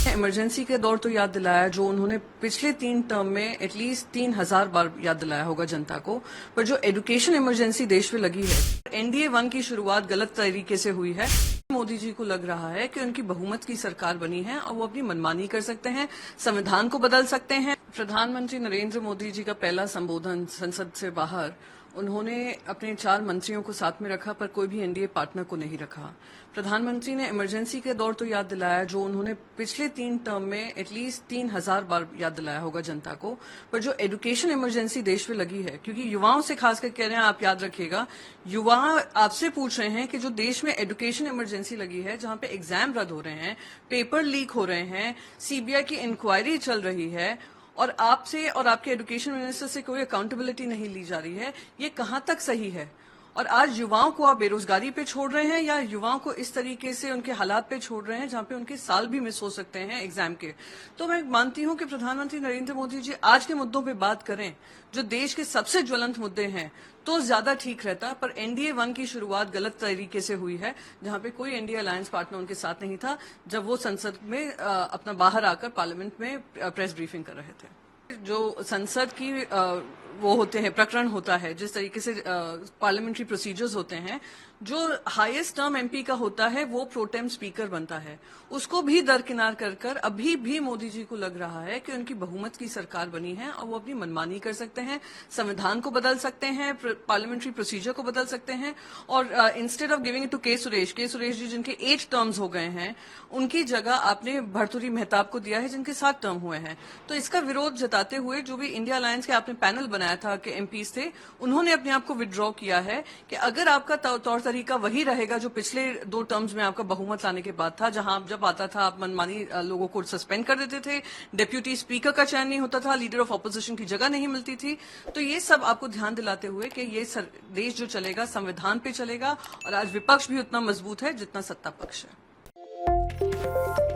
Emergency के दौर तो याद दिलाया जो उन्होंने पिछले 3 टर्म में एटलीस्ट 3,000 बार याद दिलाया होगा जनता को। पर जो एजुकेशन इमरजेंसी देश में लगी है, एनडीए 1 की शुरुआत गलत तरीके से हुई है। मोदी जी को लग रहा है कि उनकी बहुमत की सरकार बनी है और वो अपनी मनमानी कर सकते हैं, संविधान को बदल सकते हैं। प्रधानमंत्री नरेंद्र मोदी जी का पहला संबोधन संसद से बाहर, उन्होंने अपने 4 मंत्रियों को साथ में रखा पर कोई भी एनडीए पार्टनर को नहीं रखा। प्रधानमंत्री ने इमरजेंसी के दौर तो याद दिलाया जो उन्होंने पिछले 3 टर्म में एटलीस्ट 3,000 बार याद दिलाया होगा जनता को। पर जो एजुकेशन इमरजेंसी देश में लगी है, क्योंकि युवाओं से खासकर कह रहे हैं, आप याद रखिएगा, युवा आपसे पूछ रहे हैं कि जो देश में एजुकेशन इमरजेंसी लगी है, जहां पे एग्जाम रद्द हो रहे हैं, पेपर लीक हो रहे हैं, सीबीआई की इंक्वायरी चल रही है और आपसे और आपके एजुकेशन मिनिस्टर से कोई अकाउंटेबिलिटी नहीं ली जा रही है, ये कहां तक सही है? और आज युवाओं को आप बेरोजगारी पे छोड़ रहे हैं या युवाओं को इस तरीके से उनके हालात पे छोड़ रहे हैं जहां पे उनके साल भी मिस हो सकते हैं एग्जाम के। तो मैं मानती हूं कि प्रधानमंत्री नरेंद्र मोदी जी आज के मुद्दों पे बात करें, जो देश के सबसे ज्वलंत मुद्दे हैं, तो ज्यादा ठीक रहता। पर एनडीए 1 की शुरुआत गलत तरीके से हुई है, जहां पे कोई एनडीए अलायंस पार्टनर उनके साथ नहीं था जब वो संसद में अपना बाहर आकर पार्लियामेंट में प्रेस ब्रीफिंग कर रहे थे। जो संसद की वो होते हैं, प्रकरण होता है, जिस तरीके से पार्लियामेंट्री प्रोसीजर्स होते हैं, जो हाईएस्ट टर्म एमपी का होता है वो प्रोटेम स्पीकर बनता है, उसको भी दरकिनार कर अभी भी मोदी जी को लग रहा है कि उनकी बहुमत की सरकार बनी है और वो अपनी मनमानी कर सकते हैं, संविधान को बदल सकते हैं, पार्लियामेंट्री प्रोसीजर को बदल सकते हैं। और instead of giving it to K Suresh जी जिनके 8 टर्म्स हो गए हैं, उनकी जगह आपने भर्तृहरि मेहताब को दिया है जिनके 7 टर्म हुए हैं। तो इसका विरोध जताते हुए जो भी इंडिया अलायंस के आपने पैनल बनाया था कि एमपीज थे, उन्होंने अपने आप को विड्रॉ किया है कि अगर आपका तौर तरीका वही रहेगा जो पिछले 2 टर्म्स में आपका बहुमत लाने के बाद था, जहां आप जब आता था आप मनमानी लोगों को सस्पेंड कर देते थे, डिप्यूटी स्पीकर का चयन नहीं होता था, लीडर ऑफ ऑपोजिशन की जगह नहीं मिलती थी, तो ये सब आपको ध्यान दिलाते हुए कि ये देश जो चलेगा संविधान पे चलेगा और आज विपक्ष भी उतना मजबूत है जितना सत्ता पक्ष है।